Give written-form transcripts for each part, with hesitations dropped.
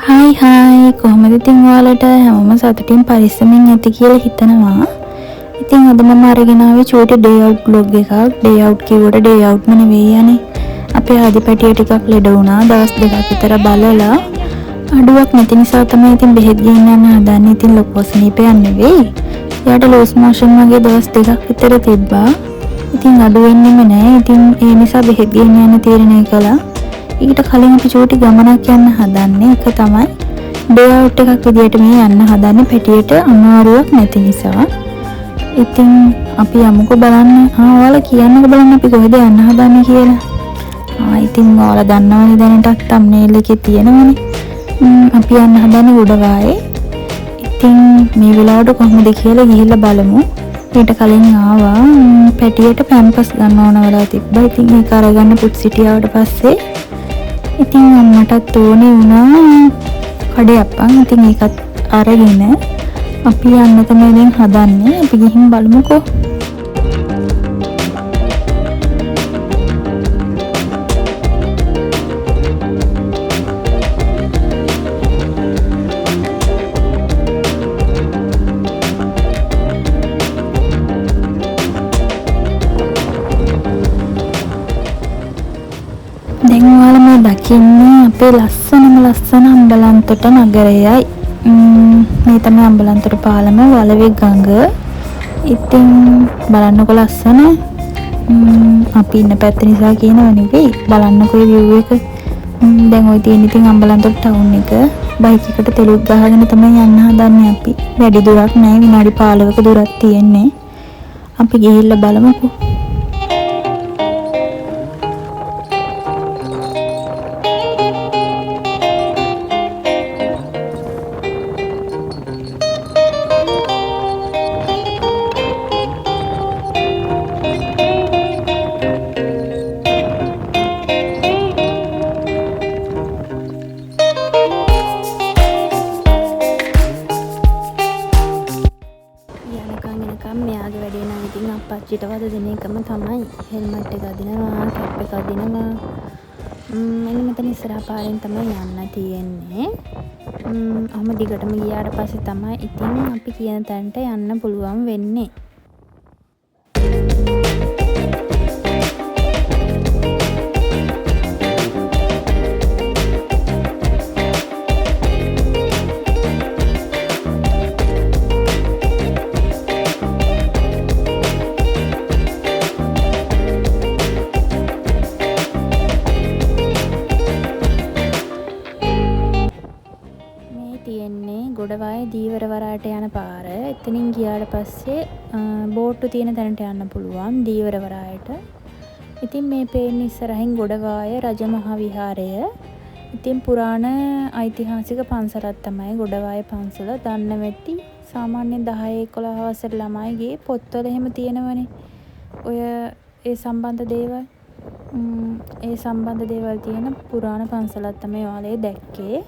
Hi කොහොමද ඉතින් ඔයාලට හැමෝම සතුටින් පරිස්සමින් ඇති කියලා හිතනවා. ඉතින් අද මම අරගෙන ආවේ චූටි ඩේ අවුට් බ්ලොග් එකක්. ඩේ අවුට් කිව්වට ඩේ අවුට්ම නෙවෙයි යන්නේ. අපේ ආදිපැටිය ටිකක් ලෙඩ වුණා. දවස් දෙකක් විතර බලලා අඩුවක් නැති නිසා තමයි ඉතින් බෙහෙත් ගේන්න යන්න හදන්නේ. ඉතින් ලොකු සනීපයක් නෙවෙයි. එයාට ලූස් මෝෂන් වගේ දවස් දෙකක් විතර තිබ්බා. ඉතින් අඩු වෙන්නෙම නෑ. ඉතින් ඒ නිසා බෙහෙත් ගේන්න යන්න තීරණය කළා. ඊට කලින් අපි චූටි ගමනක් යන්න හදන්නේ. ඒක තමයි ඩේ අවුට් එකක් විදියට මේ යන්න හදන්නේ පැටියට අමාරුවක් නැති නිසා. ඉතින් අපි යමුකෝ බලන්න. ඔයාලා කියන්නකෝ බලන්න අපි කොහෙද යන්න හදන්නේ කියලා. ඉතින් ඔයාලා දන්නවනේ දැනටත් thumbnail එකේ තියෙනවනේ. අපි යන්න හදන්නේ ගොඩවායේ. ඉතින් මේ වෙලාවට කොහොමද කියලා ගිහිල්ලා බලමු. ඊට කලින් ආවා පැටියට පැම්පස් ගන්න ඕන වෙලා තිබ්බා. ඉතින් ඒක අරගන්න පුත් සිටියාවට පස්සේ ඉතින් මටත් ඕනේ වුණා කඩේප්පන්. ඉතින් ඒකත් අරගෙන අපි යන්න තමයි දැන් හදන්නේ. අපි ගිහින් බලමුකෝ. දැන් ඔයාලා මේ දකින්නේ අපේ ලස්සන අම්බලන්තොට නගරයයි. මේ තමයි අම්බලන්තොට පාලම වලවේ ගඟ. ඉතින් බලන්නකො ලස්සන. අපි ඉන්න පැත්ත නිසා කියනව නෙවෙයි. බලන්නකො මේ view එක. දැන් ওই තියෙන ඉතින් අම්බලන්තොට ටවුන් එක. බයික් එකට තෙලුත් ගහගෙන තමයි යන්න හදන්නේ අපි. වැඩි දුරක් නෑ, විනාඩි 15ක දුරක් තියෙන්නේ. අපි ගිහිල්ලා බලමුකෝ. මෙයාගේ වැඩේ නම් ඉතින් අප්පච්චිට වද දෙන එකම තමයි. හෙල්මට් එක අදිනවා, කැප් එක අදිනවා. මෙන්න මෙතන ඉස්සරහා පාරෙන් තමයි යන්න තියෙන්නේ. ඔහම දිගටම ගියාට පස්සේ තමයි ඉතින් අපි කියන තැනට යන්න පුළුවන් වෙන්නේ. තියෙන්නේ ගොඩවායේ දීවර වරායට යන පාර. එතනින් ගියාට පස්සේ බෝට්ටු තියෙන තැනට යන්න පුළුවන් දීවර වරායට. ඉතින් මේ පේන්නේ ඉස්සරහින් ගොඩවාය රජමහා විහාරය. ඉතින් පුරාණ ඓතිහාසික පන්සලක් තමයි ගොඩවාය පන්සල. දන්න වෙති සාමාන්‍ය 10 11 වසර ළමයිගේ පොත්වල එහෙම තියෙනවනේ. ඔය ඒ සම්බන්ධ දේවල් ඒ සම්බන්ධ දේවල් තියෙන පුරාණ පන්සලක් තමයි ඔයාලා දැක්කේ.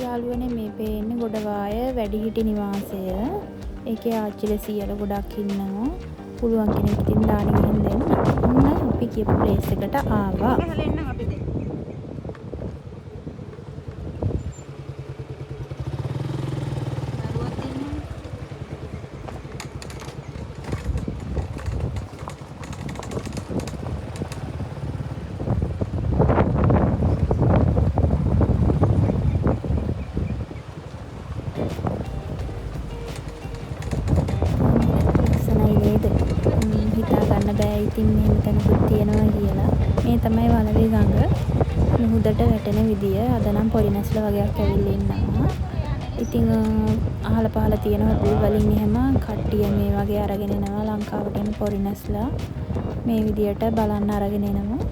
යාළුවනේ මේ පේන්නේ ගොඩවාය වැඩිහිටි නිවාසය. ඒකේ ආච්චිලා සීයලා ගොඩක් ඉන්නවා. පුළුවන් කෙනෙක් ඉතින් දාන ගිහින් දෙන්න. අපි කියපු ප්ලේස් එකට ආවා. බෑ ඉතින් මෙහෙම තැනකුත් තියෙනවා කියලා. මේ තමයි වලවේ ගඟ. මුහුදට වැටෙන විදිය. අද නම් පොඩි නැස්ල වගේක් ඇවිල්ලා ඉන්නවා. ඉතින් අහල පහල තියෙන හොටෙල් වලින් එහෙම කට්ටිය මේ වගේ අරගෙන එනවා ලංකාවට එන පොඩි නැස්ලා. මේ විදියට බලන්න අරගෙන එනවා.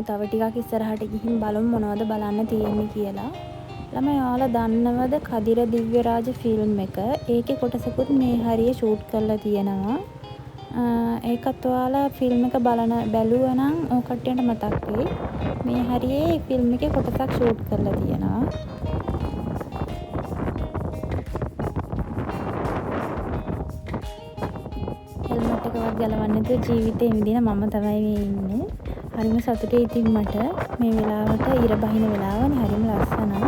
තව ටිකක් ඉස්සරහට ගිහින් බලමු මොනවද බලන්න තියෙන්නේ කියලා. ළමයි ඔයාලා දන්නවද කදිර දිව්‍යරාජ ෆිල්ම් එක? ඒකේ කොටසකුත් මේ හරිය ෂූට් කරලා තියෙනවා. ඒකත් ඔයාලා ෆිල්ම් එක බැලුවා නම් ඔය කට්ටියට මතක් වෙයි. මේ හරියේ ෆිල්ම් එකේ කොටසක් ෂූට් කරලා තියෙනවා. හෙල්මට් එකවත් ගලවන්නේ නැතුව ජීවිතේ විඳින මම තමයි මේ ඉන්නේ. හරිම සතුටුයි ඉතින් මට මේ වෙලාවට ඉර බහින වෙලාවනේ හරිම ලස්සනයි.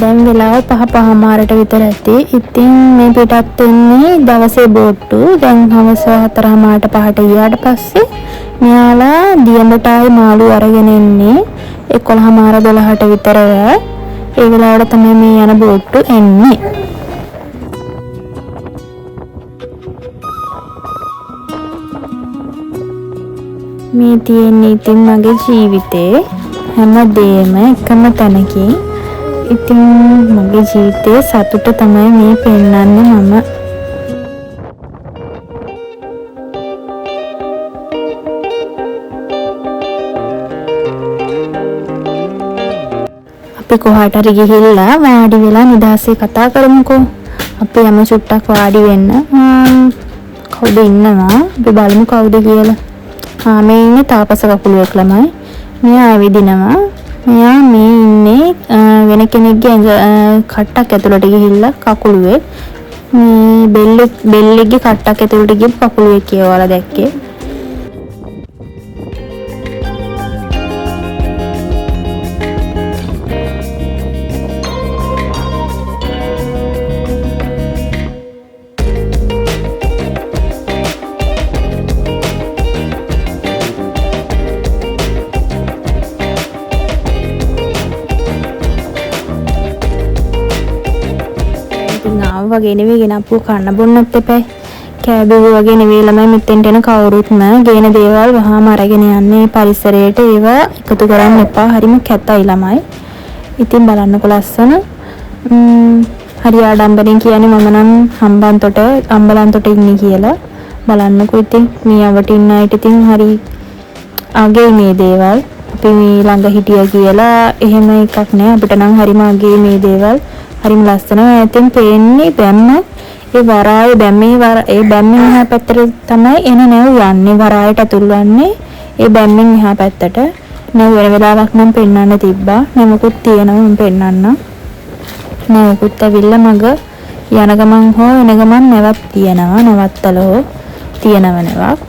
දැන් වෙලාව 5:05 විතර ඇති. ඉතින් මේ පිටත් වෙන්නේ දවසේ බෝට්ටු. දැන් හවස 4:05ට ගියාට පස්සේ මෙයාලා දියඹටාවේ මාළු අරගෙන එන්නේ 11:12ට විතර. ඒ වෙලාවට තමයි මේ යන බෝට්ටු එන්නේ. මේ තියෙන්නේ ඉතින් මගේ ජීවිතේ හැමදේම එකම තැනකින්. ඉතින් මගේ ජීවිතේ සතුට තමයි මේ පෙන්නන්නේ මම. අපි කොහාට හරි ගිහිල්ලා වාඩි වෙලා නිදාසේ කතා කරමුකෝ. අපි යමු චුට්ටක් වාඩි වෙන්න. කවුද ඉන්නවා? අපි බලමු කවුද කියලා. මේ ඉන්නේ තාපස කකුලුවෙක් ළමයි. මෙයා ඇවිදිනවා. මෙයා මේ ඉන්නේ වෙන කෙනෙක්ගේ කට්ටක් ඇතුළට ගිහිල්ලා කකුලුවේ මේ බෙල්ලෙක්ගේ කට්ටක් ඇතුළට ගිහපු කකුලුවේ කියවලා දැක්කේ. වගේ නෙවෙයි ගෙනප්පු කන්න බොන්නත් එපා. කෑබිව් වගේ නෙවෙයි ළමයි මෙතෙන්ට එන කවුරුත්ම ගේන දේවල් වහාම අරගෙන යන්නේ පරිසරයට. ඒවා එකතු කරන්න එපා. හරිම කැතයි ළමයි. ඉතින් බලන්නකො ලස්සන. හරි ආඩම්බරෙන් කියන්නේ මම නම් අම්බලන්තොට ඉන්නේ කියලා. බලන්නකො ඉතින් මේ යවට ඉන්න අයට ඉතින් හරි අගේ මේ දේවල්. අපි මේ ළඟ හිටියා කියලා එහෙම එකක් නෑ. අපිට නම් හරිම අගේ මේ දේවල්. හරිම ලස්සනයි. ඇතින් පේන්නේ බැම්ම ඒ වරායේ බැම්මෙන් එහා පැත්තට තමයි එන නැව් යන්නේ. වරායට ඇතුල් වෙන්නේ ඒ බැම්මෙන් එහා පැත්තට. නැව් වෙන වෙලාවක් නම් පෙන්වන්න තිබ්බා. නැවකුත් තියෙනවා මම පෙන්වන්නම්. නැවකුත් ඇවිල්ලා මග යන ගමන් හෝ එන ගමන් නැවක් තියෙනවා. නවත්තල හෝ තියෙනව නැවක්.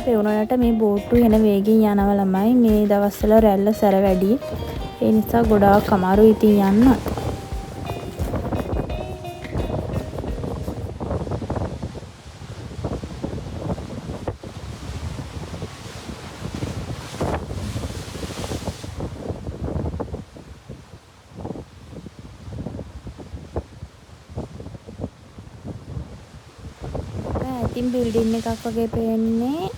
පෙවුනට මේ බෝට්ටු එන වේගෙන් යනවා ළමයි. මේ දවස්වල රැල්ල සැර වැඩි. ඒ නිසා ගොඩාක් අමාරුයි ඉතින් යන්න. ඉතින් බිල්ඩින් එකක් වගේ පේන්නේ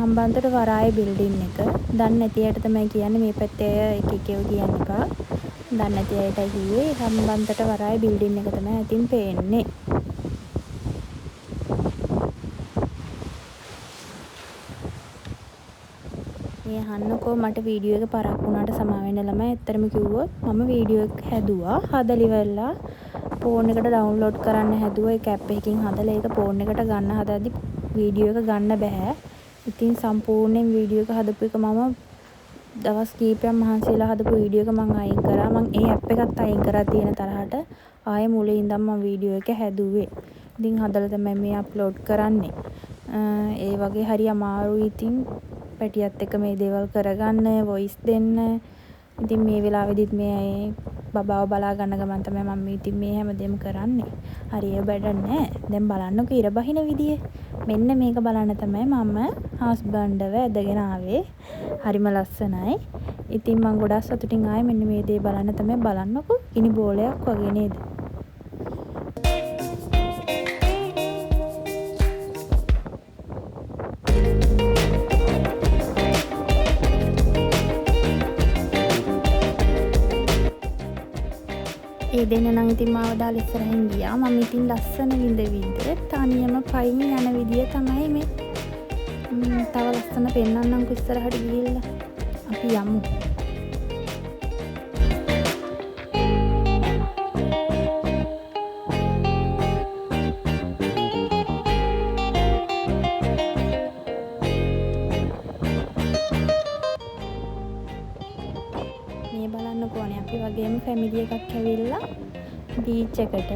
හම්බන්තොට වරායේ බිල්ඩින් එක. දන්නේ නැති අයට තමයි කියන්නේ මේ පැත්තේ එක එකව කියන්න එපා. දන්නේ නැති අයටයි කිව්වේ හම්බන්තොට වරායේ බිල්ඩින් එක තමයි ඉතින් පේන්නේ. මේ අහන්නකෝ මට වීඩියෝ එක පරක් වුණාට සමා වෙන්න ළමයි. ඇත්තටම කිව්වොත් මම වීඩියෝ එක හැදුවා. හදලිවලා ෆෝන් එකට ඩවුන්ලෝඩ් කරන්න හැදුවා. ඒක ඇප් එකකින් හදලා ඒක ෆෝන් එකට ගන්න හදද්දි වීඩියෝ එක ගන්න බෑ. ඉතින් සම්පූර්ණයෙන් වීඩියෝ එක හදපු එක මම දවස් කීපයක් මහන්සිලා හදපු වීඩියෝ එක මම අයින් කරා. මම ඒ ඇප් එකත් අයින් කරා තියෙන තරහට. ආයේ මුලින් ඉඳන් මම වීඩියෝ එක හැදුවේ. ඉතින් හදලා තමයි මේ අප්ලෝඩ් කරන්නේ. ඒ වගේ හරි අමාරුයි ඉතින් පැටියත් එක්ක මේ දේවල් කරගන්න, වොයිස් දෙන්න. ඉතින් මේ වෙලාවෙදිත් මේ බබාව බලා ගන්න ගමන් තමයි මම ඉතින් මේ හැමදේම කරන්නේ. හරි ඒ වැඩක් නෑ. දැන් බලන්නකෝ ඉර බහින විදිය. මෙන්න මේක බලන්න තමයි මම හස්බන්ඩ්ව ඇදගෙන ආවේ. හරිම ලස්සනයි. ඉතින් මම ගොඩක් සතුටින් ආයේ මෙන්න මේ දේ බලන්න තමයි බලන්නකෝ. ගිනි බෝලයක් වගේ නේද? ඒ දෙන්න නම් ඉතින් මාව දාලා ඉස්සරහින් ගියා. මම ඉතින් ලස්සන විඳ තනියම පයින් යන විදිය තමයි මේ. තව ලස්සන පෙන්නන්නම්කෝ ඉස්සරහට ගිහිල්ලා. අපි යමු. මේ බලන්නකෝ අනේ අපි වගේම ෆැමිලි එකක් ඇවිල්ලා බීච් එකට.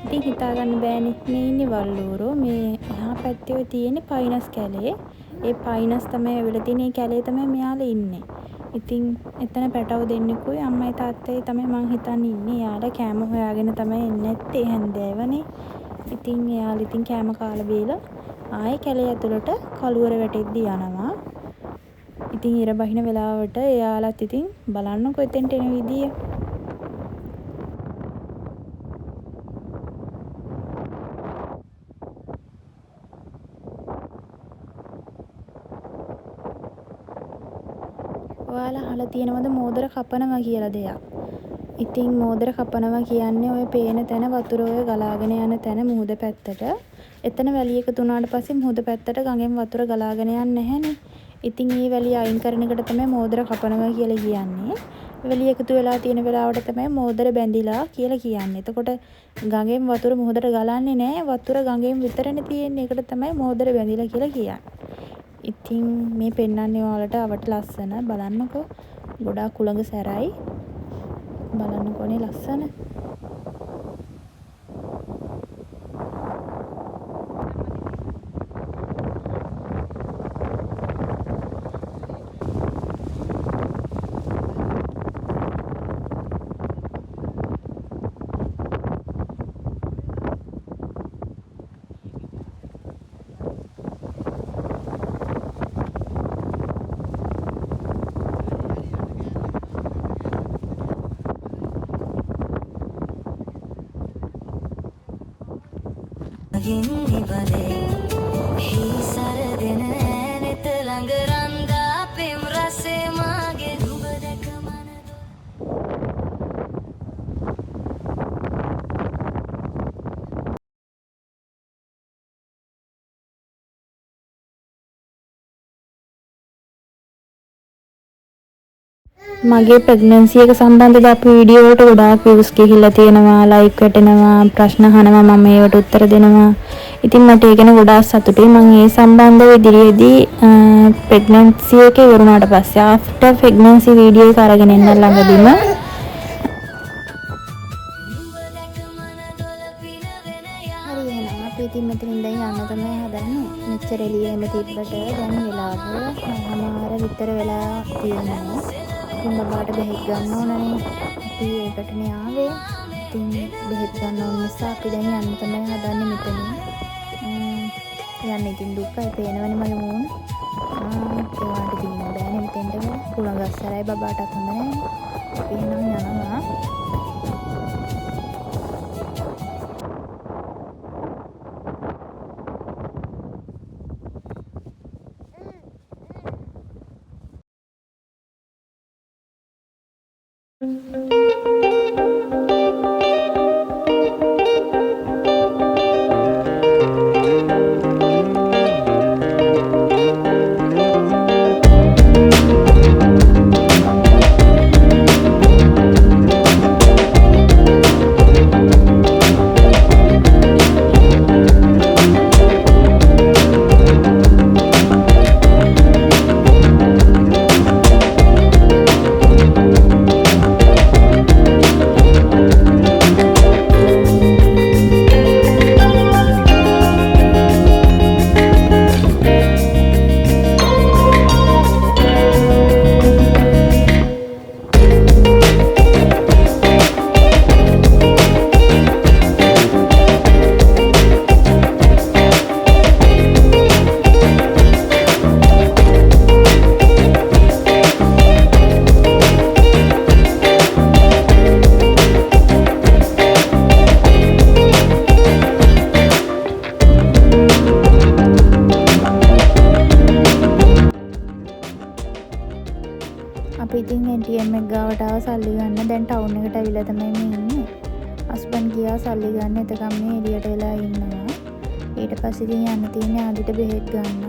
ඉතින් හිතා ගන්න බෑනේ මේ ඉන්නේ වල්ලූරෝ. මේ එහා පැත්තේ ඔය තියෙන්නේ පයිනස් කැලේ. ඒ පයිනස් තමයි ඇවිල්ලා තියෙන්නේ. ඒ කැලේ තමයි මෙයාලා ඉන්නේ. ඉතින් එතන පැටව දෙන්නෙකුයි අම්මයි තාත්තයි තමයි මං හිතන්නේ ඉන්නේ. යාළුවා කෑම හොයාගෙන තමයි එන්නේ නැත්තේ හැන්දෑවනේ. ඉතින් එයාලා ඉතින් කෑම කාලා බීලා ආයේ කැලේ ඇතුළට කළුවර වැටෙද්දි යනවා. ඉතින් ඉර බහින වෙලාවට එයාලත් ඉතින් බලන්නකෝ එතෙන්ට එන විදිය. ඔයාලා අහලා තියෙනවද මෝදර කපනවා කියලා දෙයක්? ඉතින් මෝදර කපනවා කියන්නේ ඔය පේන තැන වතුර ඔය ගලාගෙන යන තැන මුහුද පැත්තට. එතන වැලි එකතු වුණාට පස්සේ මුහුද පැත්තට ගඟෙන් වතුර ගලාගෙන යන්නේ නැහැනේ. ඉතින් මේ වැලිය අයින් කරන එකට තමයි මෝදර කපනවා කියලා කියන්නේ. වැලිය එකතු වෙලා තියෙන වෙලාවට තමයි මෝදර බැඳිලා කියලා කියන්නේ. එතකොට ගඟෙන් වතුර මුහුදට ගලන්නේ නැහැ. වතුර ගඟෙන් විතරනේ තියෙන්නේ. ඒකට තමයි මෝදර බැඳිලා කියලා කියන්නේ. ඉතින් මේ පෙන්නන්නේ ඔයාලට අවට ලස්සන බලන්නකෝ. ගොඩාක් කුළඟ සැරයි. බලන්නකෝනේ ලස්සන. ගින්නි වලේ හි සරදෙන නෙත ළඟ රන්දා පෙම් රසේ මාගේ නුඹ දැක මගේ ප්‍රෙග්නන්සි එක සම්බන්ධව අපි වීඩියෝ වලට ගොඩාක් views ගිහිල්ලා තියෙනවා, ලයික් වැටෙනවා, ප්‍රශ්න අහනවා, මම ඒවට උත්තර දෙනවා. ඉතින් මට ඒක ගැන ගොඩාක් සතුටුයි. මම ඒ සම්බන්ධව ඉදිරියේදී ප්‍රෙග්නන්සි එක ඉවරුණාට පස්සේ ආෆ්ටර් ප්‍රෙග්නන්සි වීඩියෝ එක අරගෙන එන්න ළඟදීම හරි එහෙනම් අපි ඉතින් මෙතනින් දැන් යන්න තමයි හදන්නේ. මෙච්චර එළියෙම තිබ්බට දැන් වෙලාව 9:00 විතර වෙලා තියෙනවා. ඉතින් බබාට බෙහෙත් ගන්න ඕනනේ. අපි ඒකටනේ ආවේ. ඉතින් බෙහෙත් ගන්න ඕන නිසා අපි දැන් යන්න තමයි හදන්නේ මෙතනින්. යන්න ඉතින් දුක්ඛයි පේනවනේ මගේ මූණ. ඒවට ඉතින් බෑනේ මෙතෙන්ට කුළඟ අස්සරයි බබාටත් හොඳ නැහැ. අපි එහෙනම් යනවා. හස්බන්ඩ් එක ගාවට ආව සල්ලි ගන්න. දැන් ටවුන් එකට ඇවිල්ලා තමයි මේ ඉන්නේ. හස්බන්ඩ් ගියා සල්ලි ගන්න. එතකම් මේ එළියට වෙලා ඉන්නවා. ඊට පස්සේ ඉතින් යන්න තියෙන්නේ ආදිට බෙහෙත් ගන්න.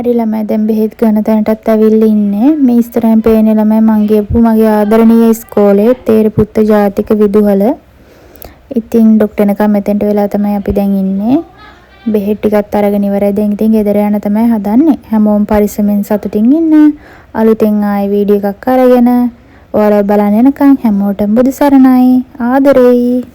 හරි ළමයි දැන් බෙහෙත් ගන්න තැනටත් ඇවිල්ලා ඉන්නේ. මේ ඉස්සරහින් පේන ළමයි මං ගියපු මගේ ආදරණීය ඉස්කෝලේ තේරපුත්ත ජාතික විදුහල. ඉතින් ඩොක්ටර් නකා මෙතෙන්ට වෙලා තමයි අපි දැන් ඉන්නේ. බෙහෙත් ටිකත් අරගෙන ඉවරයි. දැන් ඉතින් ගෙදර යන්න තමයි හදන්නේ. හැමෝම පරිස්සමෙන් සතුටින් ඉන්න. අලුතෙන් ආයේ වීඩියෝ එකක් අරගෙන ඔයාලා බලන්න එනකන් හැමෝටම බුදු සරණයි. ආදරෙයි.